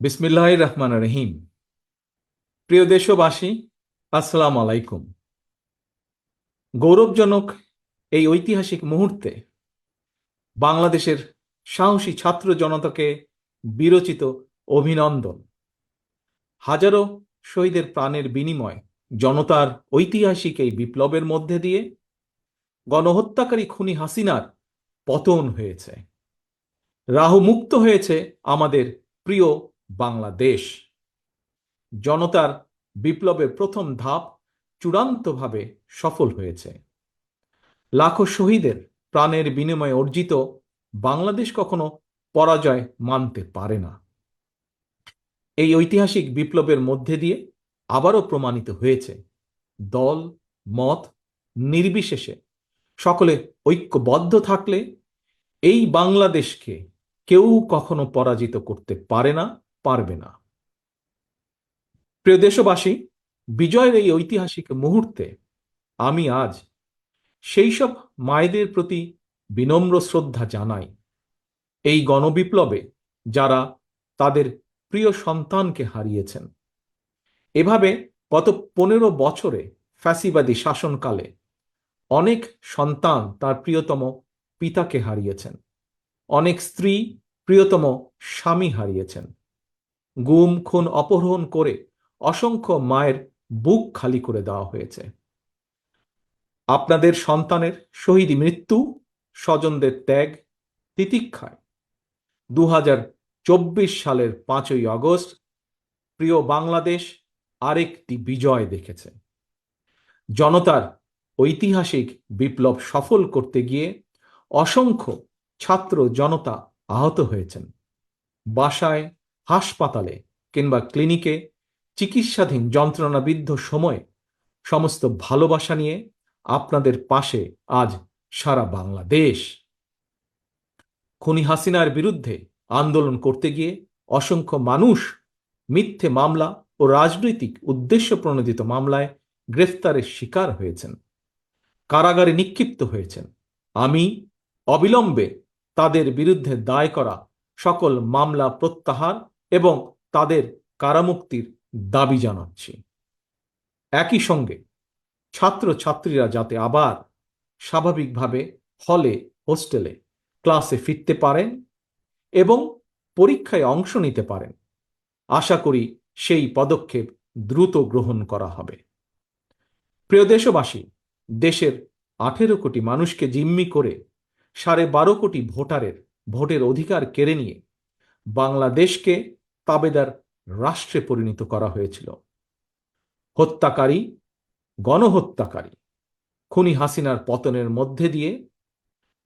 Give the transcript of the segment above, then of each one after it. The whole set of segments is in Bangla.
বিসমিল্লাহির রহমানির রহিম। প্রিয় দেশবাসী, আসসালামু আলাইকুম। গৌরবজনক এই ঐতিহাসিক মুহূর্তে বাংলাদেশের সাহসী ছাত্র জনতাকে বিরচিত অভিনন্দন। হাজারো শহীদের প্রাণের বিনিময় জনতার ঐতিহাসিক এই বিপ্লবের মধ্যে দিয়ে গণহত্যাকারী খুনি হাসিনার পতন হয়েছে, রাহু মুক্ত হয়েছে আমাদের প্রিয় বাংলাদেশ। জনতার বিপ্লবের প্রথম ধাপ চূড়ান্তভাবে সফল হয়েছে। লাখো শহীদের প্রাণের বিনিময়ে অর্জিত বাংলাদেশ কখনো পরাজয় মানতে পারে না। এই ঐতিহাসিক বিপ্লবের মধ্যে দিয়ে আবারও প্রমাণিত হয়েছে, দল মত নির্বিশেষে সকলে ঐক্যবদ্ধ থাকলে এই বাংলাদেশকে কেউ কখনো পরাজিত করতে পারে না, পারবে না। প্রিয় দেশবাসী, বিজয়ের এই ঐতিহাসিক মুহূর্তে আমি আজ সেই সব মায়েদের প্রতি বিনম্র শ্রদ্ধা জানাই, এই গণবিপ্লবে যারা তাদের প্রিয় সন্তানকে হারিয়েছেন। এভাবে গত 15 বছরে ফ্যাসিবাদী শাসনকালে অনেক সন্তান তার প্রিয়তম পিতাকে হারিয়েছেন, অনেক স্ত্রী প্রিয়তম স্বামী হারিয়েছেন। গুম খুন অপহরণ করে অসংখ্য মায়ের বুক খালি করে দেওয়া হয়েছে। আপনাদের সন্তানের শহীদ মৃত্যু, স্বজনদের ত্যাগ তিতিক্ষায় 2024 সালের 5ই আগস্ট প্রিয় বাংলাদেশ আরেকটি বিজয় দেখেছে। জনতার ঐতিহাসিক বিপ্লব সফল করতে গিয়ে অসংখ্য ছাত্র জনতা আহত হয়েছেন। বাসায়, হাসপাতালে কিংবা ক্লিনিকে চিকিৎসাধীন যন্ত্রণাবিদ্ধ সময়ে সমস্ত ভালোবাসা নিয়ে আপনাদের পাশে আজ সারা বাংলাদেশ। খুনি হাসিনার বিরুদ্ধে আন্দোলন করতে গিয়ে অসংখ্য মানুষ মিথ্যে মামলা ও রাজনৈতিক উদ্দেশ্য প্রণোদিত মামলায় গ্রেফতারের শিকার হয়েছেন, কারাগারে নিক্ষিপ্ত হয়েছেন। আমি অবিলম্বে তাদের বিরুদ্ধে দায় করা সকল মামলা প্রত্যাহার এবং তাদের কারামুক্তির দাবি জানাচ্ছি। একই সঙ্গে ছাত্র ছাত্রীরা যাতে আবার স্বাভাবিকভাবে হলে, হোস্টেলে, ক্লাসে ফিরতে পারেন এবং পরীক্ষায় অংশ নিতে পারেন, আশা করি সেই পদক্ষেপ দ্রুত গ্রহণ করা হবে। প্রিয় দেশবাসী, দেশের 18 কোটি মানুষকে জিম্মি করে 12.5 কোটি ভোটারের ভোটের অধিকার কেড়ে নিয়ে বাংলাদেশকে তাবেদার রাষ্ট্রে পরিণত করা হয়েছিল। হত্যাকারী, গণহত্যাকারী খুনি হাসিনার পতনের মধ্যে দিয়ে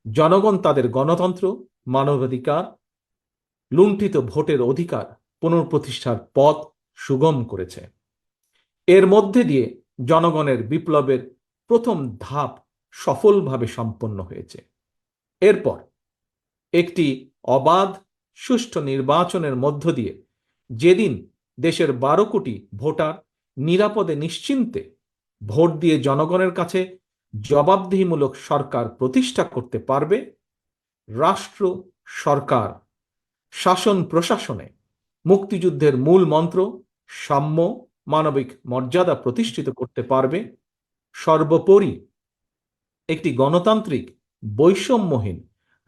জনগণ তাদের গণতন্ত্র, মানবাধিকার, লুণ্ঠিত ভোটের অধিকার পুনঃপ্রতিষ্ঠার পথ সুগম করেছে। এর মধ্যে দিয়ে জনগণের বিপ্লবের প্রথম ধাপ সফলভাবে সম্পন্ন হয়েছে। এরপর একটি অবাধ সুষ্ঠু নির্বাচনের মধ্য দিয়ে যেদিন দেশের 12 কোটি ভোটার নিরাপদে নিশ্চিন্তে ভোট দিয়ে জনগণের কাছে জবাবদিহিমূলক সরকার প্রতিষ্ঠা করতে পারবে, রাষ্ট্র, সরকার, শাসন প্রশাসনে মুক্তিযুদ্ধের মূল মন্ত্র সাম্য, মানবিক মর্যাদা প্রতিষ্ঠিত করতে পারবে, সর্বোপরি একটি গণতান্ত্রিক বৈষম্যহীন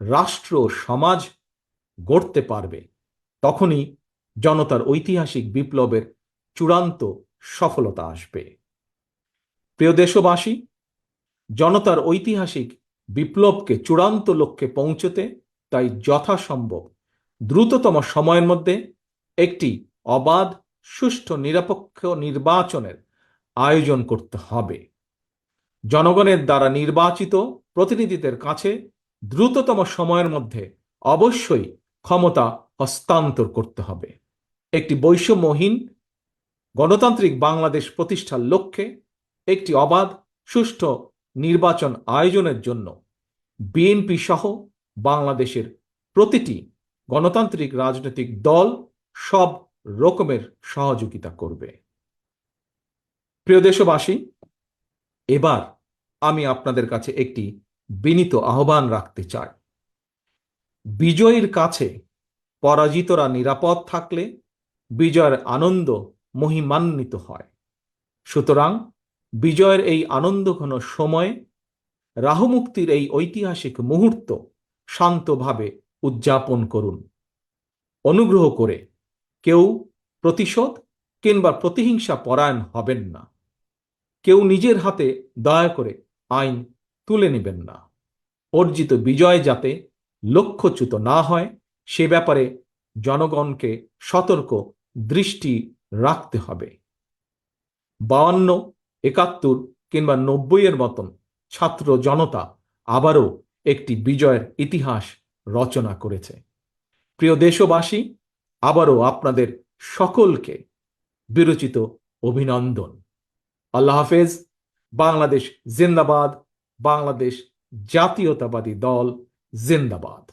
রাষ্ট্র সমাজ গড়তে পারবে, তখনই জনতার ঐতিহাসিক বিপ্লবের চূড়ান্ত সফলতা আসবে। প্রিয় দেশবাসী, জনতার ঐতিহাসিক বিপ্লবকে চূড়ান্ত লক্ষ্যে পৌঁছতে তাই যথাসম্ভব দ্রুততম সময়ের মধ্যে একটি অবাধ, সুষ্ঠু, নিরপেক্ষ নির্বাচনের আয়োজন করতে হবে। জনগণের দ্বারা নির্বাচিত প্রতিনিধিদের কাছে দ্রুততম সময়ের মধ্যে অবশ্যই ক্ষমতা হস্তান্তর করতে হবে। একটি বৈষম্যহীন গণতান্ত্রিক বাংলাদেশ প্রতিষ্ঠার লক্ষ্যে একটি অবাধ, সুষ্ঠু নির্বাচন আয়োজনের জন্য বিএনপি সহ বাংলাদেশের প্রতিটি গণতান্ত্রিক রাজনৈতিক দল সব রকমের সহযোগিতা করবে। প্রিয় দেশবাসী, এবার আমি আপনাদের কাছে একটি বিনীত আহ্বান রাখতে চাই। বিজয়ীর কাছে পরাজিতরা নিরাপদ থাকলে বিজয়ের আনন্দ মহিমান্বিত হয়। সুতরাং বিজয়ের এই আনন্দঘন সময়ে রাহুমুক্তির এই ঐতিহাসিক মুহূর্ত শান্তভাবে উদযাপন করুন। অনুগ্রহ করে কেউ প্রতিশোধ কিংবা প্রতিহিংসা পরায়ণ হবেন না। কেউ নিজের হাতে দয়া করে আইন তুলে নেবেন না। অর্জিত বিজয় যাতে লক্ষ্যচ্যুত না হয় সে ব্যাপারে জনগণকে সতর্ক দৃষ্টি রাখতে হবে। 52, 71 কিংবা 90 মতন ছাত্র জনতা আবারও একটি বিজয়ের ইতিহাস রচনা করেছে। প্রিয় দেশবাসী, আবারও আপনাদের সকলকে বিরচিত অভিনন্দন। আল্লাহ হাফেজ। বাংলাদেশ জিন্দাবাদ। বাংলাদেশ জাতীয়তাবাদী দল জিন্দাবাদ।